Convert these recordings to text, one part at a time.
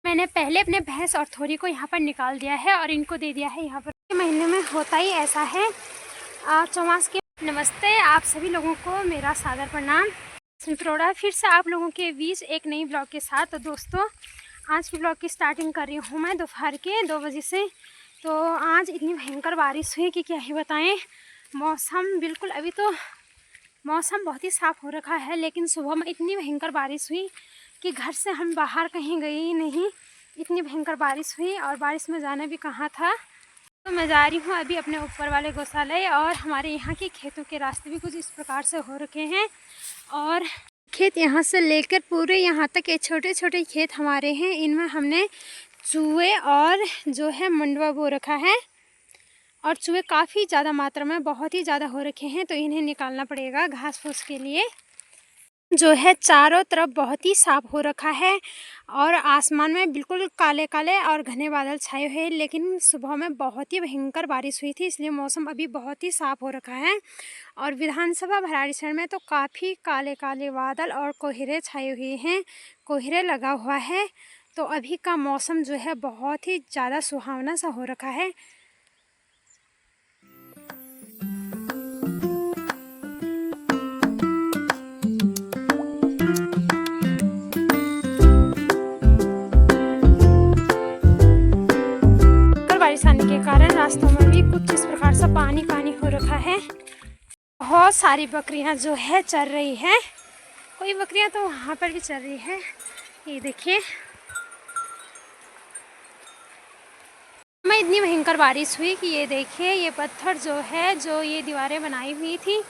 मैंने पहले अपने भैंस और थोड़ी को यहाँ पर निकाल दिया है और इनको दे दिया है यहाँ पर। महीने में होता ही ऐसा है चौमास के। नमस्ते आप सभी लोगों को मेरा सादर प्रणाम। स्मित फिर से आप लोगों के बीच एक नई ब्लॉग के साथ। तो दोस्तों आज की ब्लॉग की स्टार्टिंग कर रही हूँ मैं दोपहर के 2 बजे से। तो आज इतनी भयंकर बारिश हुई कि क्या ही बताएं। मौसम बिल्कुल अभी तो मौसम बहुत ही साफ़ हो रखा है, लेकिन सुबह में इतनी भयंकर बारिश हुई कि घर से हम बाहर कहीं गए ही नहीं। इतनी भयंकर बारिश हुई और बारिश में जाना भी कहाँ था। तो मैं जा रही हूँ अभी अपने ऊपर वाले गौशाले। और हमारे यहाँ के खेतों के रास्ते भी कुछ इस प्रकार से हो रखे हैं। और खेत यहाँ से लेकर पूरे यहाँ तक ये छोटे छोटे खेत हमारे हैं। इनमें हमने चूहे और जो है मंडवा बो रखा है। और चूहे काफ़ी ज़्यादा मात्रा में बहुत ही ज़्यादा हो रखे हैं, तो इन्हें निकालना पड़ेगा घास फूस के लिए। जो है चारों तरफ बहुत ही साफ हो रखा है और आसमान में बिल्कुल काले काले और घने बादल छाए हुए हैं। लेकिन सुबह में बहुत ही भयंकर बारिश हुई थी, इसलिए मौसम अभी बहुत ही साफ हो रखा है। और विधानसभा भराड़ीसर में तो काफ़ी काले काले बादल और कोहरे छाए हुए हैं, कोहरे लगा हुआ है। तो अभी का मौसम जो है बहुत ही ज़्यादा सुहावना सा हो रखा है। बारिश आने के कारण रास्तों में भी कुछ इस प्रकार से पानी पानी हो रखा है। बहुत सारी बकरियां जो है चर रही है। कोई बकरियां तो वहाँ पर भी चल रही है। ये देखिए मैं इतनी भयंकर बारिश हुई कि ये देखिए ये पत्थर जो है, जो ये दीवारें बनाई हुई थी,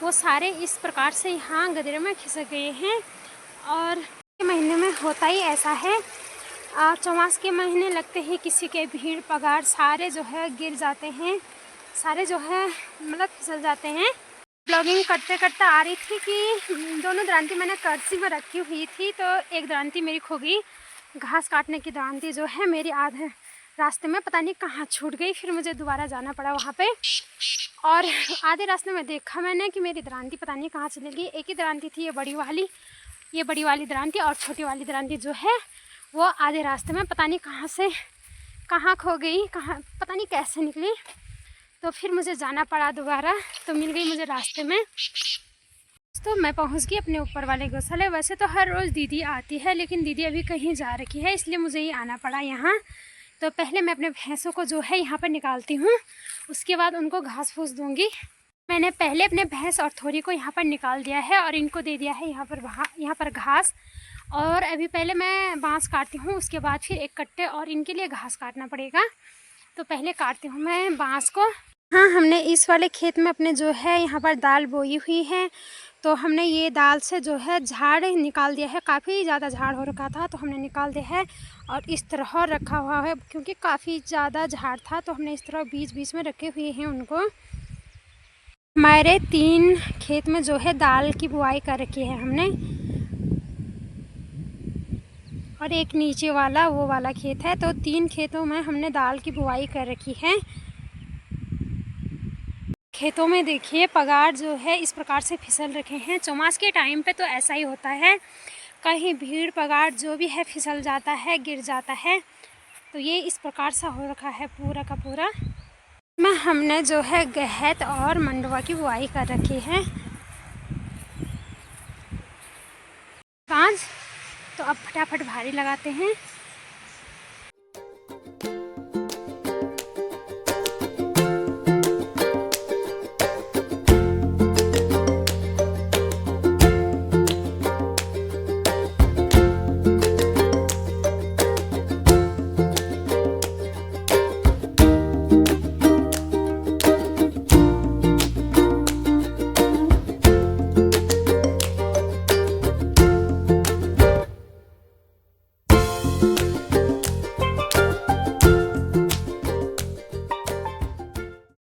वो सारे इस प्रकार से यहाँ गदरे में खिसक गए हैं। और महीने में होता ही ऐसा है। चौमास के महीने लगते ही किसी के भीड़ पगार सारे जो है गिर जाते हैं, सारे जो है मतलब फिसल जाते हैं। ब्लॉगिंग करते करते आ रही थी कि दोनों दरांती मैंने कर्सी में रखी हुई थी, तो एक दरांती मेरी खो गई। घास काटने की दरांती जो है मेरी आधे रास्ते में पता नहीं कहाँ छूट गई। फिर मुझे दोबारा जाना पड़ा वहाँ पे। और आधे रास्ते में देखा मैंने कि मेरी दरांती पता नहीं कहाँ चली गई। एक ही दरांती थी ये बड़ी वाली दरांती, और छोटी वाली दरांती जो है वो आधे रास्ते में पता नहीं कहाँ से कहाँ खो गई, कहाँ पता नहीं कैसे निकली। तो फिर मुझे जाना पड़ा दोबारा, तो मिल गई मुझे रास्ते में। तो मैं पहुँच गई अपने ऊपर वाले गौशाले। वैसे तो हर रोज़ दीदी आती है, लेकिन दीदी अभी कहीं जा रखी है, इसलिए मुझे ही आना पड़ा यहाँ। तो पहले मैं अपने भैंसों को जो है यहाँ पर निकालती हूँ, उसके बाद उनको घास फूस दूँगी। मैंने पहले अपने भैंस और थोड़ी को यहाँ पर निकाल दिया है और इनको दे दिया है यहाँ पर घास। और अभी पहले मैं बांस काटती हूँ, उसके बाद फिर एक कट्टे और इनके लिए घास काटना पड़ेगा। तो पहले काटती हूँ मैं बांस को। हाँ, हमने इस वाले खेत में अपने जो है यहाँ पर दाल बोई हुई है। तो हमने ये दाल से जो है झाड़ निकाल दिया है। काफ़ी ज़्यादा झाड़ हो रखा था, तो हमने निकाल दिया है और इस तरह रखा हुआ है, क्योंकि काफ़ी ज़्यादा झाड़ था। तो हमने इस तरह बीच बीच में रखे हुए हैं उनको। हमारे 3 खेत में जो है दाल की बुआई कर रखी है हमने, और एक नीचे वाला वो वाला खेत है। तो 3 खेतों में हमने दाल की बुआई कर रखी है। खेतों में देखिए पगार जो है इस प्रकार से फिसल रखे हैं। चौमास के टाइम पे तो ऐसा ही होता है, कहीं भीड़ पगार जो भी है फिसल जाता है, गिर जाता है। तो ये इस प्रकार सा हो रखा है पूरा का पूरा। में हमने जो है गहत और मंडवा की बुआई कर रखी है। तो अब फटाफट भारी लगाते हैं।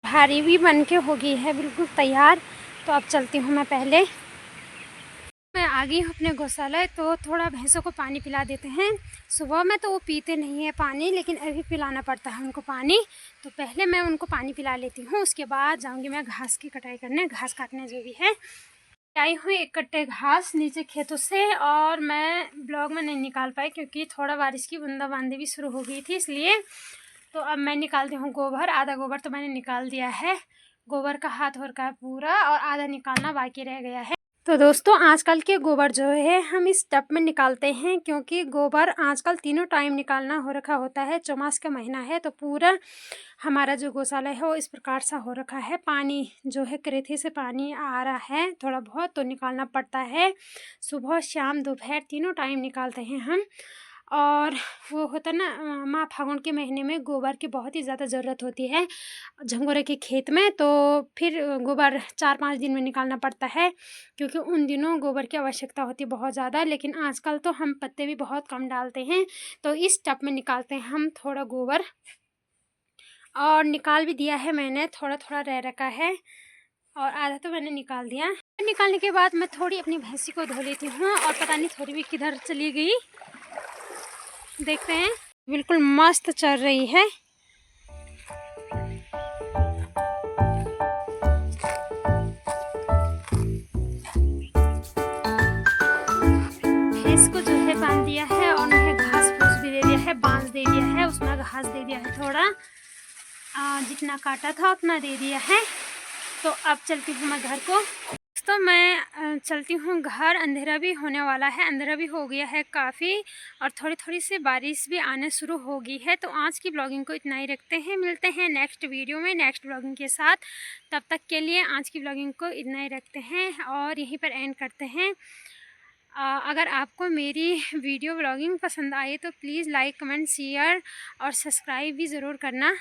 भारी भी बन के हो गई है बिल्कुल तैयार। तो अब चलती हूँ मैं पहले। मैं आ गई हूँ अपने गौशाला। तो थोड़ा भैंसों को पानी पिला देते हैं। सुबह में तो वो पीते नहीं है पानी, लेकिन अभी पिलाना पड़ता है उनको पानी। तो पहले मैं उनको पानी पिला लेती हूँ, उसके बाद जाऊँगी मैं घास की कटाई करने, घास काटने जो भी है। आई हुई एक कट्टे घास नीचे खेतों से, और मैं ब्लॉग में नहीं निकाल पाई क्योंकि थोड़ा बारिश की बूंदाबांदी भी शुरू हो गई थी, इसलिए। तो अब मैं निकालती हूँ गोबर। आधा गोबर तो मैंने निकाल दिया है, गोबर का हाथ हो रखा है पूरा, और आधा निकालना बाकी रह गया है। तो दोस्तों, आजकल के गोबर जो है हम इस टब में निकालते हैं, क्योंकि गोबर आजकल तीनों टाइम निकालना हो रखा होता है। चौमास का महीना है तो पूरा हमारा जो गौशाला है वो इस प्रकार सा हो रखा है। पानी जो है क्रेथी से पानी आ रहा है थोड़ा बहुत, तो निकालना पड़ता है। सुबह शाम दोपहर तीनों टाइम निकालते हैं हम। और वो होता ना, माह फागुन के महीने में गोबर की बहुत ही ज़्यादा ज़रूरत होती है झंगोरे के खेत में, तो फिर गोबर 4-5 दिन में निकालना पड़ता है, क्योंकि उन दिनों गोबर की आवश्यकता होती है बहुत ज़्यादा। लेकिन आजकल तो हम पत्ते भी बहुत कम डालते हैं, तो इस टब में निकालते हैं हम थोड़ा गोबर। और निकाल भी दिया है मैंने, थोड़ा थोड़ा रह रखा है, और आधा तो मैंने निकाल दिया। निकालने के बाद मैं थोड़ी अपनी भैंसी को धो लेती हूँ, और पता नहीं थोड़ी भी किधर चली गई। देखते हैं, बिल्कुल मस्त चल रही है। भैंस को जो है बांध दिया है, और उन्हें घास फूस भी दे दिया है, बांस दे दिया है, उसमें घास दे दिया है थोड़ा, जितना काटा था उतना दे दिया है। तो अब चलती हूँ मैं घर को। तो मैं चलती हूँ घर, अंधेरा भी होने वाला है, अंधेरा भी हो गया है काफ़ी, और थोड़ी थोड़ी सी बारिश भी आने शुरू हो गई है। तो आज की ब्लॉगिंग को इतना ही रखते हैं, मिलते हैं नेक्स्ट वीडियो में नेक्स्ट ब्लॉगिंग के साथ। तब तक के लिए आज की ब्लॉगिंग को इतना ही रखते हैं और यहीं पर एंड करते हैं। अगर आपको मेरी वीडियो ब्लॉगिंग पसंद आए तो प्लीज़ लाइक कमेंट शेयर और सब्सक्राइब भी ज़रूर करना।